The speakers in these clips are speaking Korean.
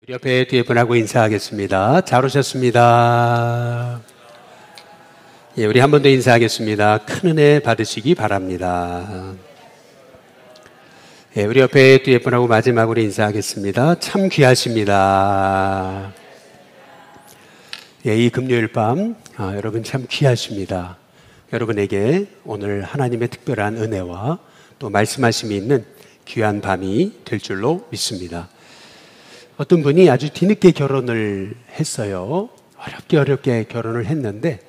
옆에 뒤에 분하고 인사하겠습니다. 잘 오셨습니다. 예, 우리 한 번 더 인사하겠습니다. 큰 은혜 받으시기 바랍니다. 예, 우리 옆에 뒤에 분하고 마지막으로 인사하겠습니다. 참 귀하십니다. 예, 이 금요일 밤 여러분 참 귀하십니다. 여러분에게 오늘 하나님의 특별한 은혜와 또 말씀하심이 있는 귀한 밤이 될 줄로 믿습니다. 어떤 분이 아주 뒤늦게 결혼을 했어요. 어렵게 결혼을 했는데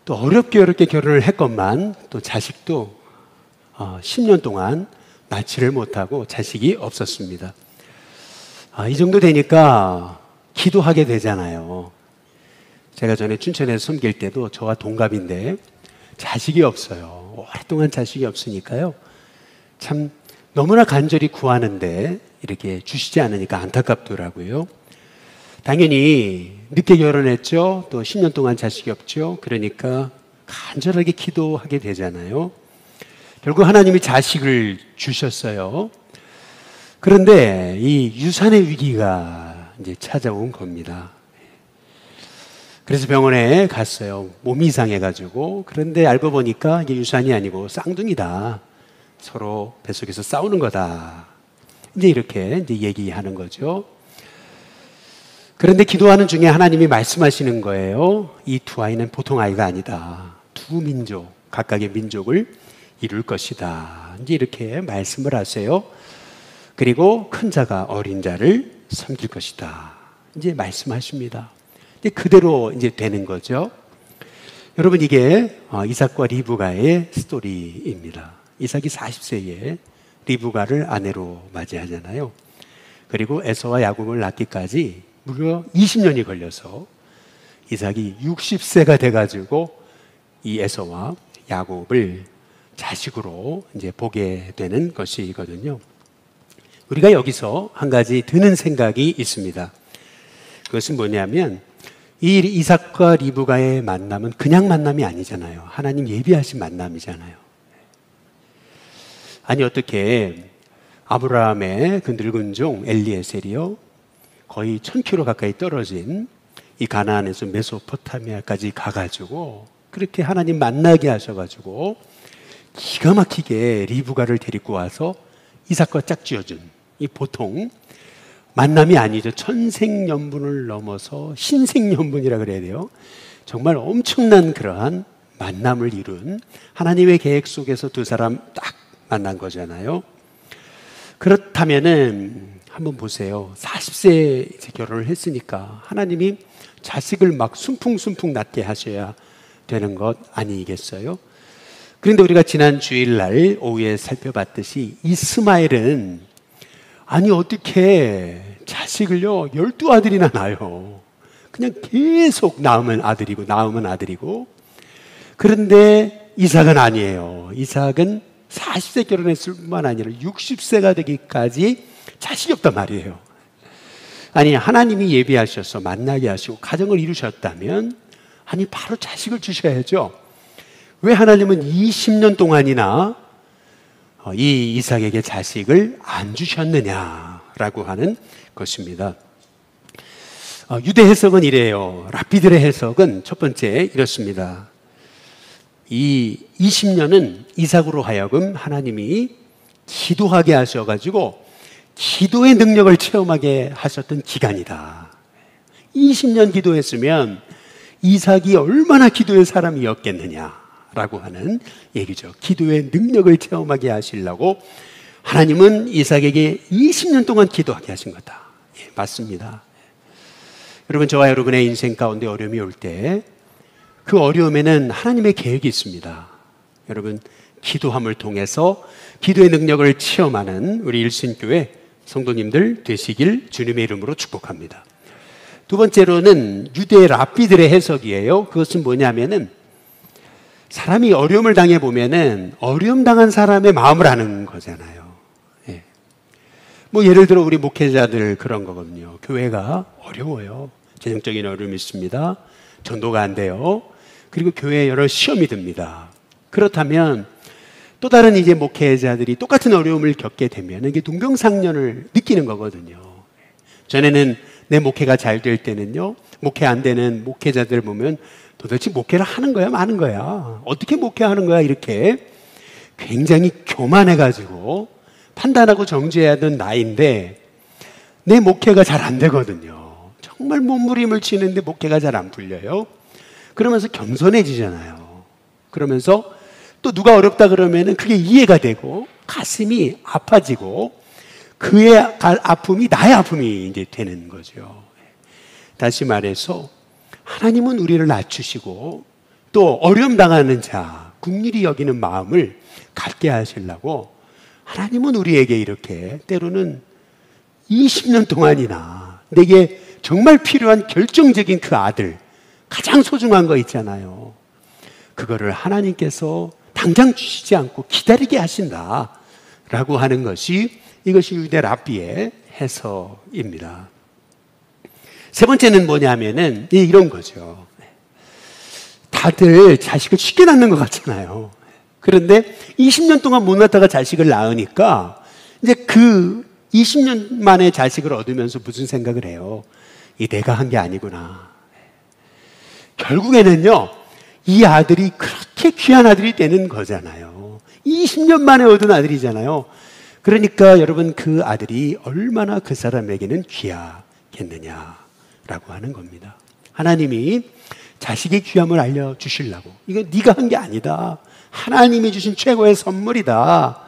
또 어렵게 결혼을 했건만 또 자식도 10년 동안 낳지를 못하고 자식이 없었습니다. 이 정도 되니까 기도하게 되잖아요. 제가 전에 춘천에서 섬길 때도 저와 동갑인데 자식이 없어요. 오랫동안 자식이 없으니까요. 참 너무나 간절히 구하는데 이렇게 주시지 않으니까 안타깝더라고요. 당연히 늦게 결혼했죠. 또 10년 동안 자식이 없죠. 그러니까 간절하게 기도하게 되잖아요. 결국 하나님이 자식을 주셨어요. 그런데 이 유산의 위기가 이제 찾아온 겁니다. 그래서 병원에 갔어요. 몸이 이상해가지고. 그런데 알고 보니까 이게 유산이 아니고 쌍둥이다. 서로 뱃속에서 싸우는 거다. 이제 이렇게 얘기하는 거죠. 그런데 기도하는 중에 하나님이 말씀하시는 거예요. 이 두 아이는 보통 아이가 아니다. 두 민족, 각각의 민족을 이룰 것이다. 이제 이렇게 말씀을 하세요. 그리고 큰 자가 어린 자를 섬길 것이다. 이제 말씀하십니다. 이제 그대로 이제 되는 거죠. 여러분, 이게 이삭과 리브가의 스토리입니다. 이삭이 40세에 리브가를 아내로 맞이하잖아요. 그리고 에서와 야곱을 낳기까지 무려 20년이 걸려서 이삭이 60세가 돼가지고 이 에서와 야곱을 자식으로 이제 보게 되는 것이거든요. 우리가 여기서 한 가지 드는 생각이 있습니다. 그것은 뭐냐면 이 이삭과 리브가의 만남은 그냥 만남이 아니잖아요. 하나님 예비하신 만남이잖아요. 아니 어떻게 아브라함의 그 늙은 종 엘리에셀이요, 거의 1000km 가까이 떨어진 이 가나안에서 메소포타미아까지 가가지고 그렇게 하나님 만나게 하셔가지고 기가 막히게 리브가를 데리고 와서 이삭과 짝지어준, 이 보통 만남이 아니죠. 천생연분을 넘어서 신생연분이라 그래야 돼요. 정말 엄청난 그러한 만남을 이룬 하나님의 계획 속에서 두 사람 딱 만난 거잖아요. 그렇다면은 한번 보세요. 40세에 이제 결혼을 했으니까 하나님이 자식을 막 순풍순풍 낳게 하셔야 되는 것 아니겠어요? 그런데 우리가 지난 주일날 오후에 살펴봤듯이 이스마엘은 아니 어떻게 자식을요 12아들이나 낳아요. 그냥 계속 낳으면 아들이고. 그런데 이삭은 아니에요. 이삭은 40세 결혼했을 뿐만 아니라 60세가 되기까지 자식이 없단 말이에요. 아니 하나님이 예비하셔서 만나게 하시고 가정을 이루셨다면 아니 바로 자식을 주셔야죠. 왜 하나님은 20년 동안이나 이 이삭에게 자식을 안 주셨느냐라고 하는 것입니다. 유대 해석은 이래요. 랍비들의 해석은 첫 번째 이렇습니다. 이 20년은 이삭으로 하여금 하나님이 기도하게 하셔가지고 기도의 능력을 체험하게 하셨던 기간이다. 20년 기도했으면 이삭이 얼마나 기도의 사람이었겠느냐라고 하는 얘기죠. 기도의 능력을 체험하게 하시려고 하나님은 이삭에게 20년 동안 기도하게 하신 거다. 예, 맞습니다. 여러분, 저와 여러분의 인생 가운데 어려움이 올 때 그 어려움에는 하나님의 계획이 있습니다. 여러분, 기도함을 통해서 기도의 능력을 체험하는 우리 일신교회 성도님들 되시길 주님의 이름으로 축복합니다. 두 번째로는 유대 랍비들의 해석이에요. 그것은 뭐냐면은 사람이 어려움을 당해보면은 어려움 당한 사람의 마음을 아는 거잖아요. 예. 뭐 예를 들어 우리 목회자들 그런 거거든요. 교회가 어려워요. 재정적인 어려움이 있습니다. 전도가 안 돼요. 그리고 교회에 여러 시험이 듭니다. 그렇다면 또 다른 이제 목회자들이 똑같은 어려움을 겪게 되면 이게 동병상련을 느끼는 거거든요. 전에는 내 목회가 잘 될 때는요, 목회 안 되는 목회자들 보면 도대체 목회를 하는 거야, 마는 거야? 어떻게 목회하는 거야? 이렇게 굉장히 교만해가지고 판단하고 정죄해야 하던 나이인데 내 목회가 잘 안 되거든요. 정말 몸부림을 치는데 목회가 잘 안 풀려요. 그러면서 겸손해지잖아요. 그러면서 또 누가 어렵다 그러면은 그게 이해가 되고 가슴이 아파지고 그의 아픔이 나의 아픔이 이제 되는 거죠. 다시 말해서 하나님은 우리를 낮추시고 또 어려움 당하는 자, 긍휼히 여기는 마음을 갖게 하시려고 하나님은 우리에게 이렇게 때로는 20년 동안이나 내게 정말 필요한 결정적인 그 아들, 가장 소중한 거 있잖아요. 그거를 하나님께서 당장 주시지 않고 기다리게 하신다라고 하는 것이 이것이 유대 랍비의 해석입니다. 세 번째는 뭐냐면은 이런 거죠. 다들 자식을 쉽게 낳는 것 같잖아요. 그런데 20년 동안 못 낳다가 자식을 낳으니까 이제 그 20년 만에 자식을 얻으면서 무슨 생각을 해요? 이 내가 한 게 아니구나. 결국에는요, 이 아들이 그렇게 귀한 아들이 되는 거잖아요. 20년 만에 얻은 아들이잖아요. 그러니까 여러분 그 아들이 얼마나 그 사람에게는 귀하겠느냐라고 하는 겁니다. 하나님이 자식의 귀함을 알려주시려고, 이거 네가 한 게 아니다. 하나님이 주신 최고의 선물이다.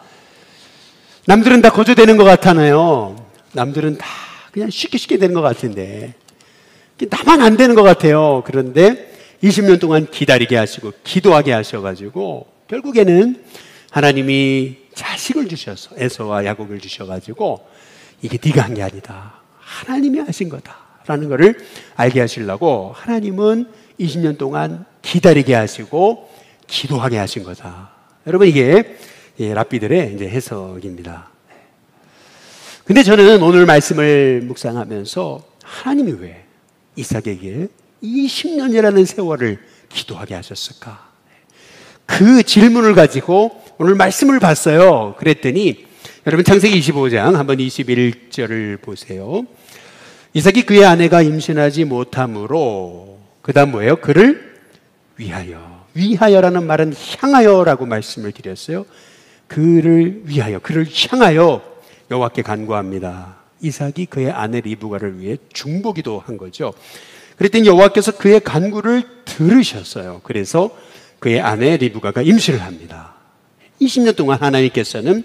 남들은 다 거저되는 것 같잖아요. 남들은 다 그냥 쉽게 되는 것 같은데 나만 안 되는 것 같아요. 그런데 20년 동안 기다리게 하시고 기도하게 하셔가지고 결국에는 하나님이 자식을 주셔서 에서와 야곱을 주셔가지고 이게 네가 한 게 아니다. 하나님이 하신 거다라는 것을 알게 하시려고 하나님은 20년 동안 기다리게 하시고 기도하게 하신 거다. 여러분 이게 랍비들의 이제 해석입니다. 근데 저는 오늘 말씀을 묵상하면서 하나님이 왜 이삭에게 20년이라는 세월을 기도하게 하셨을까? 그 질문을 가지고 오늘 말씀을 봤어요. 그랬더니 여러분 창세기 25장 한번 21절을 보세요. 이삭이 그의 아내가 임신하지 못함으로 그 다음 뭐예요? 그를 위하여. 위하여라는 말은 향하여라고 말씀을 드렸어요. 그를 위하여, 그를 향하여 여호와께 간구합니다. 이삭이 그의 아내 리브가를 위해 중보기도 한 거죠. 그랬더니 여호와께서 그의 간구를 들으셨어요. 그래서 그의 아내 리브가가 임신을 합니다. 20년 동안 하나님께서는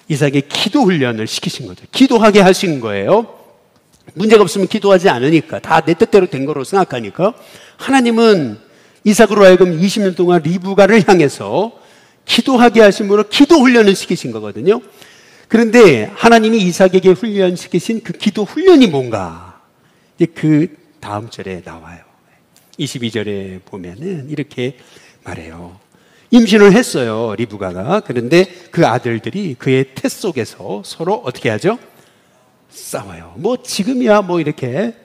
이삭의 기도 훈련을 시키신 거죠. 기도하게 하신 거예요. 문제가 없으면 기도하지 않으니까, 다 내 뜻대로 된 거로 생각하니까 하나님은 이삭으로 하여금 20년 동안 리브가를 향해서 기도하게 하심으로 기도 훈련을 시키신 거거든요. 그런데 하나님이 이삭에게 훈련시키신 그 기도 훈련이 뭔가? 그 다음 절에 나와요. 22절에 보면은 이렇게 말해요. 임신을 했어요, 리브가가. 그런데 그 아들들이 그의 태 속에서 서로 어떻게 하죠? 싸워요. 뭐 지금이야 뭐 이렇게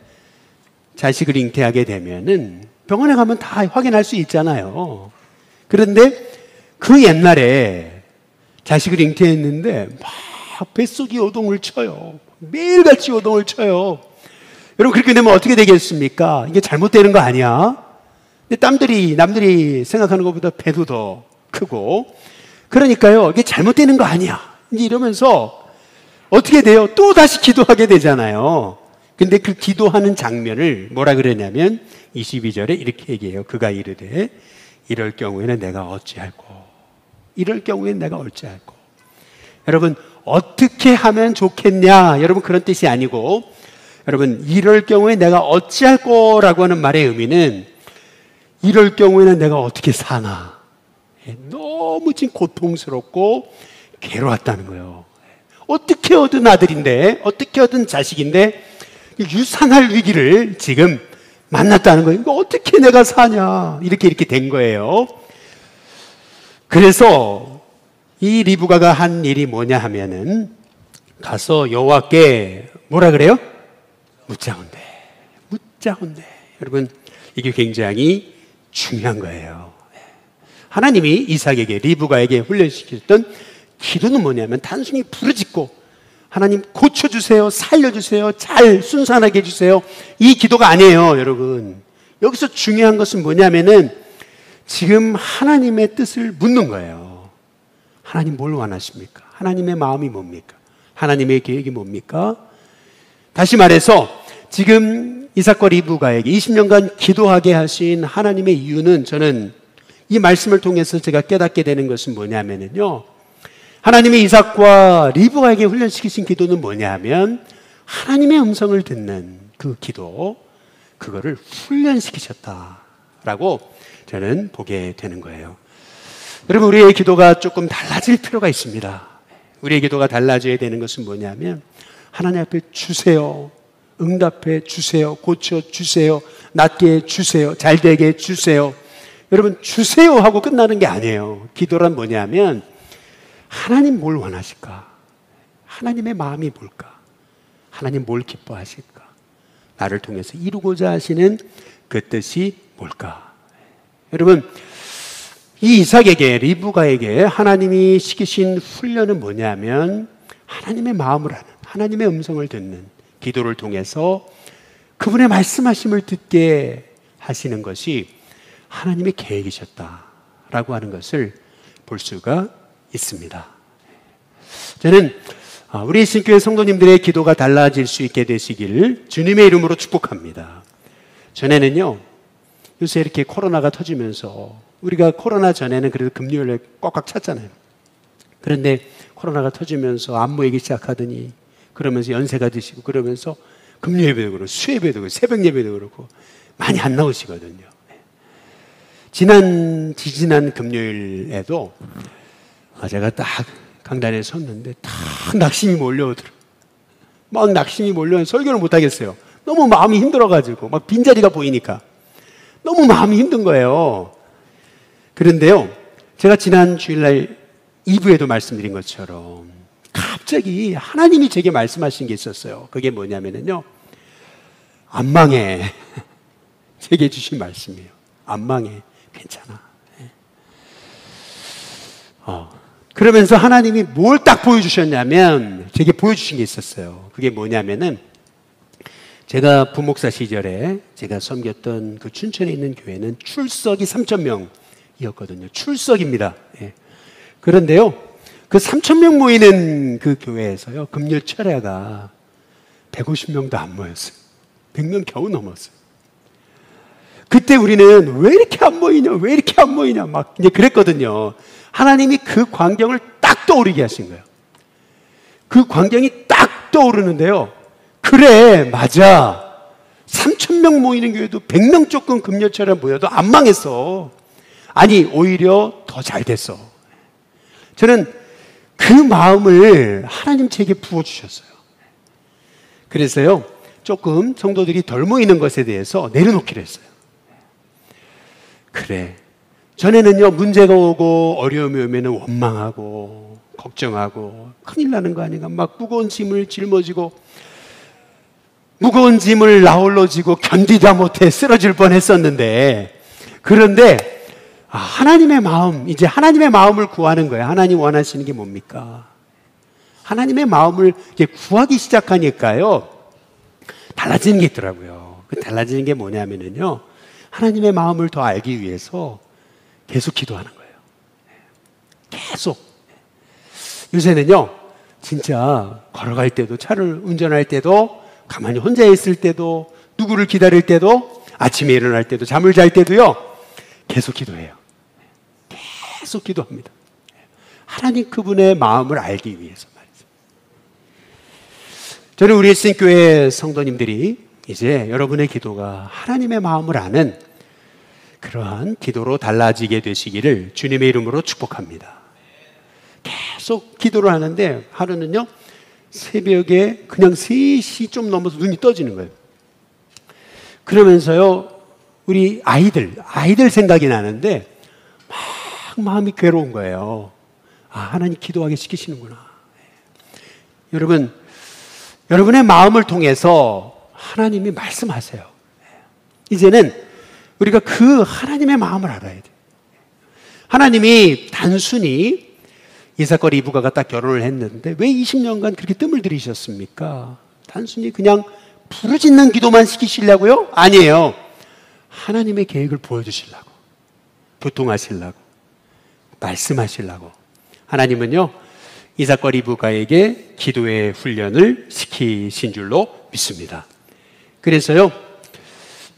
자식을 잉태하게 되면은 병원에 가면 다 확인할 수 있잖아요. 그런데 그 옛날에 자식을 잉태했는데 막 뱃속이 요동을 쳐요. 매일같이 요동을 쳐요. 여러분 그렇게 되면 어떻게 되겠습니까? 이게 잘못되는 거 아니야? 근데 남들이 생각하는 것보다 배도 더 크고 그러니까요 이게 잘못되는 거 아니야 이제 이러면서 어떻게 돼요? 또 다시 기도하게 되잖아요. 근데 그 기도하는 장면을 뭐라 그러냐면 22절에 이렇게 얘기해요. 그가 이르되 이럴 경우에는 내가 어찌할꼬. 이럴 경우에는 내가 어찌할꼬. 여러분 어떻게 하면 좋겠냐 여러분 그런 뜻이 아니고 여러분 이럴 경우에 내가 어찌할꼬라고 하는 말의 의미는 이럴 경우에는 내가 어떻게 사나 너무 지금 고통스럽고 괴로웠다는 거예요. 어떻게 얻은 아들인데 어떻게 얻은 자식인데 유산할 위기를 지금 만났다는 거예요. 이거 어떻게 내가 사냐 이렇게 된 거예요. 그래서 이 리브가가 한 일이 뭐냐 하면은 가서 여호와께 뭐라 그래요? 묻자온대. 여러분 이게 굉장히 중요한 거예요. 하나님이 이삭에게 리브가에게 훈련시켰던 기도는 뭐냐면 단순히 부르짖고 하나님 고쳐주세요, 살려주세요, 잘 순산하게 해주세요, 이 기도가 아니에요. 여러분, 여기서 중요한 것은 뭐냐면은 지금 하나님의 뜻을 묻는 거예요. 하나님 뭘 원하십니까? 하나님의 마음이 뭡니까? 하나님의 계획이 뭡니까? 다시 말해서 지금 이삭과 리브가에게 20년간 기도하게 하신 하나님의 이유는, 저는 이 말씀을 통해서 제가 깨닫게 되는 것은 뭐냐면요, 하나님의 이삭과 리브가에게 훈련시키신 기도는 뭐냐면 하나님의 음성을 듣는 그 기도, 그거를 훈련시키셨다라고 저는 보게 되는 거예요. 여러분, 우리의 기도가 조금 달라질 필요가 있습니다. 우리의 기도가 달라져야 되는 것은 뭐냐면 하나님 앞에 주세요, 응답해 주세요, 고쳐 주세요, 낫게 해 주세요, 잘되게 해 주세요. 여러분, 주세요 하고 끝나는 게 아니에요. 기도란 뭐냐면 하나님 뭘 원하실까? 하나님의 마음이 뭘까? 하나님 뭘 기뻐하실까? 나를 통해서 이루고자 하시는 그 뜻이 뭘까? 여러분, 이 이삭에게, 리브가에게 하나님이 시키신 훈련은 뭐냐면 하나님의 마음을 아는, 하나님의 음성을 듣는 기도를 통해서 그분의 말씀하심을 듣게 하시는 것이 하나님의 계획이셨다라고 하는 것을 볼 수가 있습니다. 저는 우리 신교회 성도님들의 기도가 달라질 수 있게 되시길 주님의 이름으로 축복합니다. 전에는요, 요새 이렇게 코로나가 터지면서, 우리가 코로나 전에는 그래도 금요일에 꽉꽉 찼잖아요. 그런데 코로나가 터지면서 안 모이기 시작하더니, 그러면서 연세가 드시고 그러면서 금요예배도 그렇고 수예배도 그렇고 새벽 예배도 그렇고 많이 안 나오시거든요. 지지난 금요일에도 제가 딱 강단에 섰는데 딱 낙심이 몰려오더라고요. 막 낙심이 몰려오면 설교를 못 하겠어요. 너무 마음이 힘들어가지고, 막 빈자리가 보이니까 너무 마음이 힘든 거예요. 그런데요, 제가 지난 주일날 2부에도 말씀드린 것처럼 갑자기 하나님이 제게 말씀하신 게 있었어요. 그게 뭐냐면요, 안 망해. 제게 주신 말씀이에요. 안 망해. 괜찮아. 그러면서 하나님이 뭘 딱 보여주셨냐면, 제게 보여주신 게 있었어요. 그게 뭐냐면은, 제가 부목사 시절에 제가 섬겼던 그 춘천에 있는 교회는 출석이 3,000명이었거든요. 출석입니다. 예. 그런데요, 그 3,000명 모이는 그 교회에서요, 금요 철야가 150명도 안 모였어요. 100명 겨우 넘었어요. 그때 우리는 왜 이렇게 안 모이냐, 왜 이렇게 안 모이냐, 막 이제 그랬거든요. 하나님이 그 광경을 딱 떠오르게 하신 거예요. 그 광경이 딱 떠오르는데요, 그래, 맞아. 3,000명 모이는 교회도 100명 조금 금요철에 모여도 안 망했어. 아니, 오히려 더 잘 됐어. 저는 그 마음을 하나님 제게 부어주셨어요. 그래서요, 조금 성도들이 덜 모이는 것에 대해서 내려놓기로 했어요. 그래, 전에는요, 문제가 오고 어려움이 오면 원망하고 걱정하고 큰일 나는 거 아닌가, 막 무거운 짐을 짊어지고 무거운 짐을 나홀로 지고 견디다 못해 쓰러질 뻔했었는데, 그런데 하나님의 마음, 이제 하나님의 마음을 구하는 거예요. 하나님 원하시는 게 뭡니까? 하나님의 마음을 이제 구하기 시작하니까요, 달라지는 게 있더라고요. 그 달라지는 게 뭐냐면요, 하나님의 마음을 더 알기 위해서 계속 기도하는 거예요. 계속. 요새는요, 진짜 걸어갈 때도, 차를 운전할 때도, 가만히 혼자 있을 때도, 누구를 기다릴 때도, 아침에 일어날 때도, 잠을 잘 때도요, 계속 기도해요. 계속 기도합니다. 하나님 그분의 마음을 알기 위해서 말이죠. 저는 우리 SN교회 성도님들이 이제 여러분의 기도가 하나님의 마음을 아는 그러한 기도로 달라지게 되시기를 주님의 이름으로 축복합니다. 계속 기도를 하는데 하루는요, 새벽에 그냥 3시 좀 넘어서 눈이 떠지는 거예요. 그러면서요, 우리 아이들 생각이 나는데 막 마음이 괴로운 거예요. 하나님 기도하게 시키시는구나. 여러분, 여러분의 마음을 통해서 하나님이 말씀하세요. 이제는 우리가 그 하나님의 마음을 알아야 돼요. 하나님이 단순히 이삭과 리브가가 딱 결혼을 했는데 왜 20년간 그렇게 뜸을 들이셨습니까? 단순히 그냥 부르짖는 기도만 시키시려고요? 아니에요. 하나님의 계획을 보여주시려고, 교통하시려고, 말씀하시려고. 하나님은요, 이삭과 리브가에게 기도의 훈련을 시키신 줄로 믿습니다. 그래서요,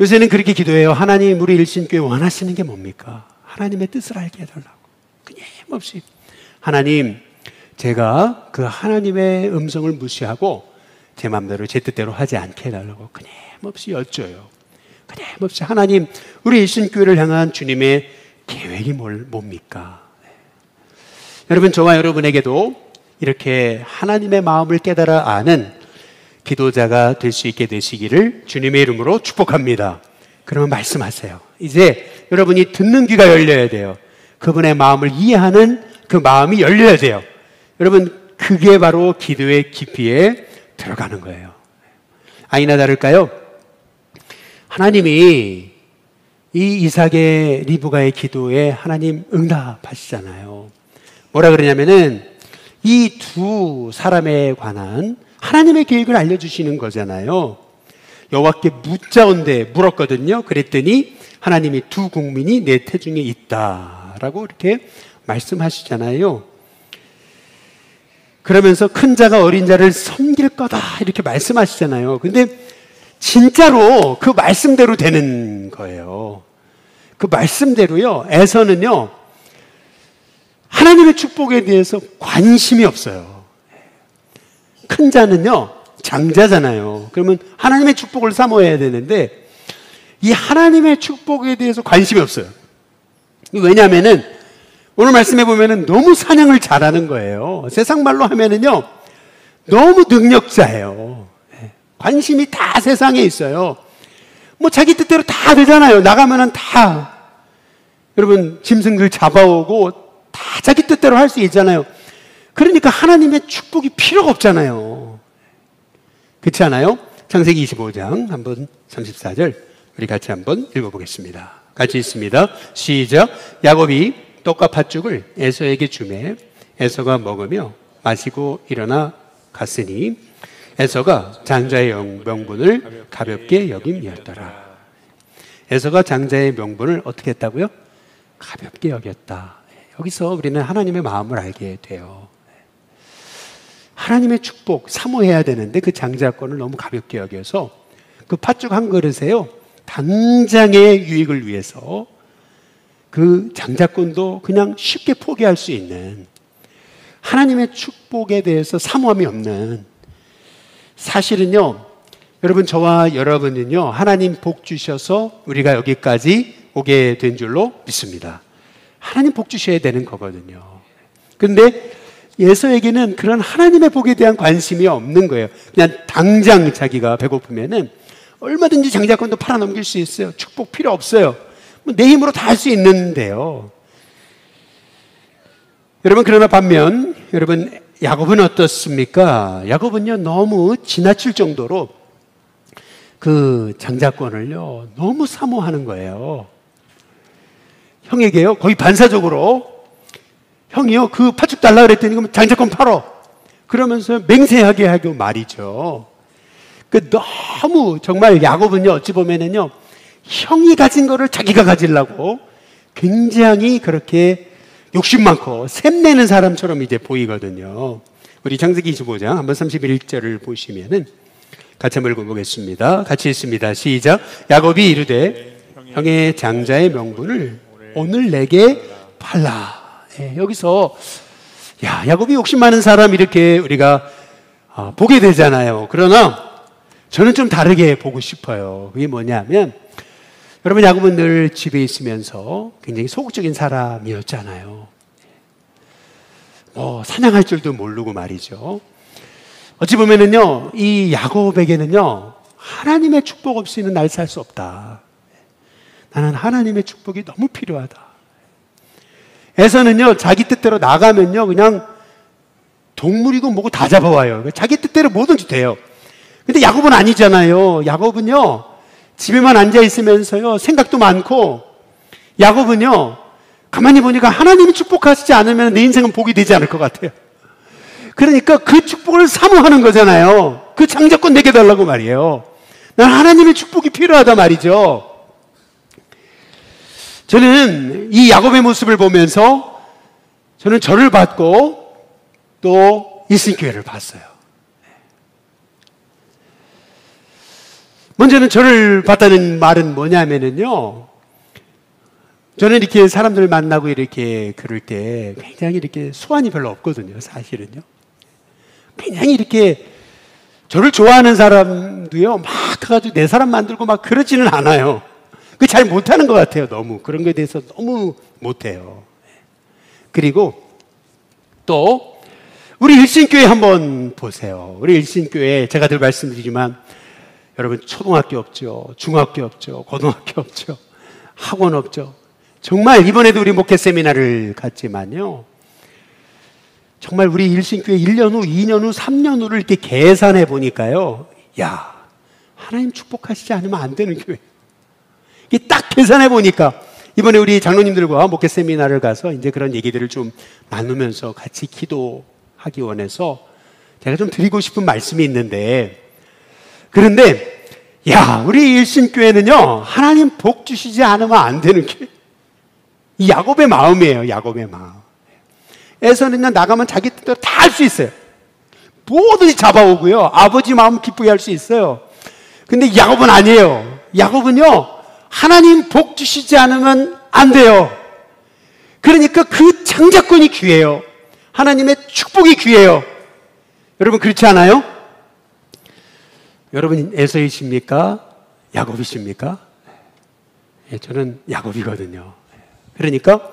요새는 그렇게 기도해요. 하나님, 우리 일신교회 원하시는 게 뭡니까? 하나님의 뜻을 알게 해달라고. 끊임없이. 하나님, 제가 그 하나님의 음성을 무시하고 제 마음대로 제 뜻대로 하지 않게 해달라고 끊임없이 여쭤요. 끊임없이 하나님, 우리 일신교회를 향한 주님의 계획이 뭡니까? 여러분, 저와 여러분에게도 이렇게 하나님의 마음을 깨달아 아는 기도자가 될 수 있게 되시기를 주님의 이름으로 축복합니다. 그러면 말씀하세요. 이제 여러분이 듣는 귀가 열려야 돼요. 그분의 마음을 이해하는 그 마음이 열려야 돼요. 여러분, 그게 바로 기도의 깊이에 들어가는 거예요. 아니나 다를까요? 하나님이 이 이삭의 리브가의 기도에 하나님 응답하시잖아요. 뭐라 그러냐면은 이 두 사람에 관한 하나님의 계획을 알려주시는 거잖아요. 여호와께 묻자온데 물었거든요. 그랬더니 하나님이 두 국민이 내 태중에 있다라고 이렇게 말씀하시잖아요. 그러면서 큰 자가 어린 자를 섬길 거다 이렇게 말씀하시잖아요. 근데 진짜로 그 말씀대로 되는 거예요. 그 말씀대로요. 에서는요, 하나님의 축복에 대해서 관심이 없어요. 큰 자는요, 장자잖아요. 그러면 하나님의 축복을 사모해야 되는데 이 하나님의 축복에 대해서 관심이 없어요. 왜냐하면은 오늘 말씀해 보면은 너무 사냥을 잘하는 거예요. 세상 말로 하면은요, 너무 능력자예요. 관심이 다 세상에 있어요. 뭐 자기 뜻대로 다 되잖아요. 나가면은 다 여러분 짐승들 잡아오고 다 자기 뜻대로 할 수 있잖아요. 그러니까 하나님의 축복이 필요가 없잖아요. 그렇지 않아요? 창세기 25장 한번 34절 우리 같이 한번 읽어보겠습니다. 같이 있습니다. 시작. 야곱이 떡과 팥죽을 에서에게 주매 에서가 먹으며 마시고 일어나 갔으니 에서가 장자의 명분을 가볍게 여김이었더라. 에서가 장자의 명분을 어떻게 했다고요? 가볍게 여겼다. 여기서 우리는 하나님의 마음을 알게 돼요. 하나님의 축복 사모해야 되는데 그 장자권을 너무 가볍게 여겨서 그 팥죽 한 그릇에요, 당장의 유익을 위해서 그 장자권도 그냥 쉽게 포기할 수 있는, 하나님의 축복에 대해서 사모함이 없는, 사실은요, 여러분, 저와 여러분은요, 하나님 복 주셔서 우리가 여기까지 오게 된 줄로 믿습니다. 하나님 복 주셔야 되는 거거든요. 그런데 에서에게는 그런 하나님의 복에 대한 관심이 없는 거예요. 그냥 당장 자기가 배고프면은 얼마든지 장자권도 팔아넘길 수 있어요. 축복 필요 없어요. 내 힘으로 다 할 수 있는데요. 여러분, 그러나 반면 여러분, 야곱은 어떻습니까? 야곱은요, 너무 지나칠 정도로 그 장자권을요, 너무 사모하는 거예요. 형에게요, 거의 반사적으로 형이요, 그 팥죽 달라 그랬더니 그럼 장자권 팔어. 그러면서 맹세하게 하고 말이죠. 그 너무 정말 야곱은요, 어찌 보면은요, 형이 가진 거를 자기가 가지려고 굉장히 그렇게 욕심 많고 샘내는 사람처럼 이제 보이거든요. 우리 창세기 25장 한번 31절을 보시면은 같이 한번 읽어보겠습니다. 같이 읽습니다. 시작. 야곱이 이르되 형의 장자의 명분을 오늘 내게 팔라. 여기서 야곱이 욕심 많은 사람 이렇게 우리가 보게 되잖아요. 그러나 저는 좀 다르게 보고 싶어요. 그게 뭐냐면, 여러분, 야곱은 늘 집에 있으면서 굉장히 소극적인 사람이었잖아요. 사냥할 줄도 모르고 말이죠. 어찌 보면은요, 이 야곱에게는요, 하나님의 축복 없이는 날 살 수 없다. 나는 하나님의 축복이 너무 필요하다. 에서는요, 자기 뜻대로 나가면요, 그냥 동물이고 뭐고 다 잡아와요. 자기 뜻대로 뭐든지 돼요. 근데 야곱은 아니잖아요. 야곱은요, 집에만 앉아 있으면서요, 생각도 많고, 야곱은요, 가만히 보니까 하나님이 축복하시지 않으면 내 인생은 복이 되지 않을 것 같아요. 그러니까 그 축복을 사모하는 거잖아요. 그 장자권 내게 달라고 말이에요. 난 하나님의 축복이 필요하다 말이죠. 저는 이 야곱의 모습을 보면서 저는 저를 봤고 또 일신교회를 봤어요. 먼저는 저를 봤다는 말은 뭐냐면요, 저는 이렇게 사람들 만나고 이렇게 그럴 때 굉장히 이렇게 소환이 별로 없거든요, 사실은요. 굉장히 이렇게 저를 좋아하는 사람도요, 막 가가지고 내 사람 만들고 막 그러지는 않아요. 그 잘 못하는 것 같아요. 너무 그런 거에 대해서 너무 못해요. 그리고 또 우리 일신교회 한번 보세요. 우리 일신교회 제가 늘 말씀드리지만 여러분, 초등학교 없죠, 중학교 없죠, 고등학교 없죠, 학원 없죠. 정말 이번에도 우리 목회 세미나를 갔지만요, 정말 우리 일신교회 1년 후, 2년 후, 3년 후를 이렇게 계산해 보니까요, 야, 하나님 축복하시지 않으면 안 되는 교회. 이게 딱 계산해 보니까 이번에 우리 장로님들과 목회 세미나를 가서 이제 그런 얘기들을 좀 나누면서 같이 기도하기 원해서 제가 좀 드리고 싶은 말씀이 있는데, 그런데 야, 우리 일신교회는요, 하나님 복 주시지 않으면 안 되는 교회. 이 야곱의 마음이에요. 야곱의 마음. 에서는요, 나가면 자기 뜻대로 다 할 수 있어요. 뭐든지 잡아오고요, 아버지 마음 기쁘게 할 수 있어요. 근데 야곱은 아니에요. 야곱은요, 하나님 복 주시지 않으면 안 돼요. 그러니까 그 장자권이 귀해요. 하나님의 축복이 귀해요. 여러분, 그렇지 않아요? 여러분, 에서이십니까? 야곱이십니까? 예, 저는 야곱이거든요. 그러니까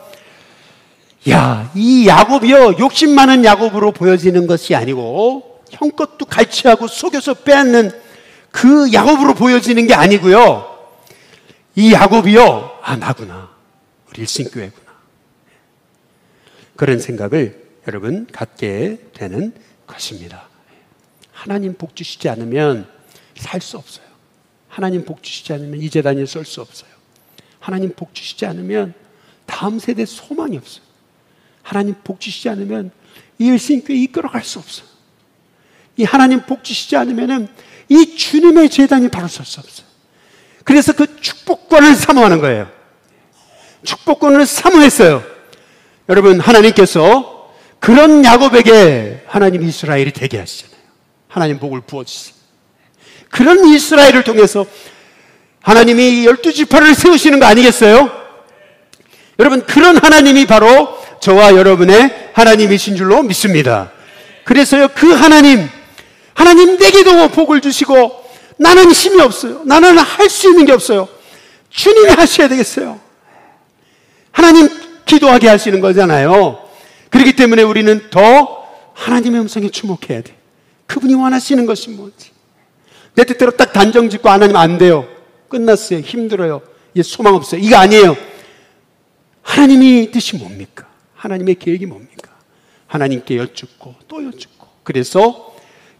야, 이 야곱이요, 욕심 많은 야곱으로 보여지는 것이 아니고 형 것도 갈취하고 속여서 빼앗는 그 야곱으로 보여지는 게 아니고요, 이 야곱이요, 아, 나구나, 우리 일신교회구나, 그런 생각을 여러분 갖게 되는 것입니다. 하나님 복 주시지 않으면 살 수 없어요. 하나님 복 주시지 않으면 이 재단에 설 수 없어요. 하나님 복 주시지 않으면 다음 세대 소망이 없어요. 하나님 복 주시지 않으면 이 일신교회 이끌어갈 수 없어요. 이 하나님 복 주시지 않으면 이 주님의 재단이 바로 설 수 없어요. 그래서 그 축복권을 사모하는 거예요. 축복권을 사모했어요. 여러분, 하나님께서 그런 야곱에게 하나님 이스라엘이 되게 하시잖아요. 하나님 복을 부어주시죠. 그런 이스라엘을 통해서 하나님이 12지파를 세우시는 거 아니겠어요? 여러분, 그런 하나님이 바로 저와 여러분의 하나님이신 줄로 믿습니다. 그래서요, 그 하나님 내게도 복을 주시고, 나는 힘이 없어요, 나는 할 수 있는 게 없어요, 주님이 하셔야 되겠어요. 하나님 기도하게 하시는 거잖아요. 그렇기 때문에 우리는 더 하나님의 음성에 주목해야 돼. 그분이 원하시는 것이 뭔지. 내 뜻대로 딱 단정 짓고 안 하면 안 돼요. 끝났어요. 힘들어요. 이제 소망 없어요. 이거 아니에요. 하나님의 뜻이 뭡니까? 하나님의 계획이 뭡니까? 하나님께 여쭙고 또 여쭙고, 그래서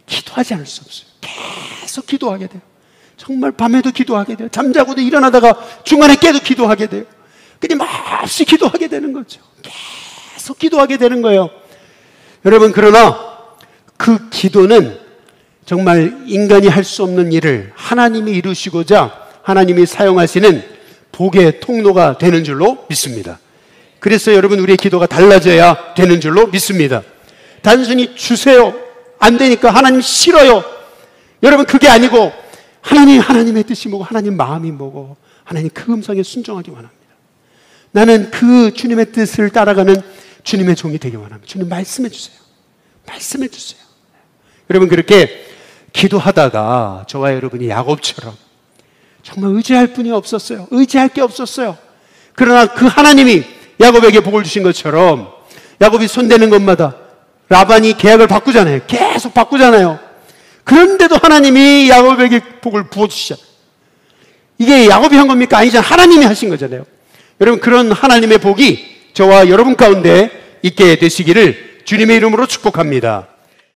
기도하지 않을 수 없어요. 계속 기도하게 돼요. 정말 밤에도 기도하게 돼요. 잠자고도 일어나다가 중간에 깨도 기도하게 돼요. 끊임없이 기도하게 되는 거죠. 계속 기도하게 되는 거예요. 여러분, 그러나 그 기도는 정말 인간이 할 수 없는 일을 하나님이 이루시고자 하나님이 사용하시는 복의 통로가 되는 줄로 믿습니다. 그래서 여러분, 우리의 기도가 달라져야 되는 줄로 믿습니다. 단순히 주세요, 안 되니까 하나님 싫어요, 여러분, 그게 아니고 하나님의 뜻이 뭐고, 하나님 마음이 뭐고, 하나님 그 음성에 순종하기 원합니다. 나는 그 주님의 뜻을 따라가는 주님의 종이 되기 원합니다. 주님, 말씀해 주세요. 말씀해 주세요. 여러분, 그렇게 기도하다가 저와 여러분이 야곱처럼 정말 의지할 분이 없었어요. 의지할 게 없었어요. 그러나 그 하나님이 야곱에게 복을 주신 것처럼, 야곱이 손대는 것마다 라반이 계약을 바꾸잖아요. 계속 바꾸잖아요. 그런데도 하나님이 야곱에게 복을 부어주시잖아요. 이게 야곱이 한 겁니까? 아니잖아요. 하나님이 하신 거잖아요. 여러분, 그런 하나님의 복이 저와 여러분 가운데 있게 되시기를 주님의 이름으로 축복합니다.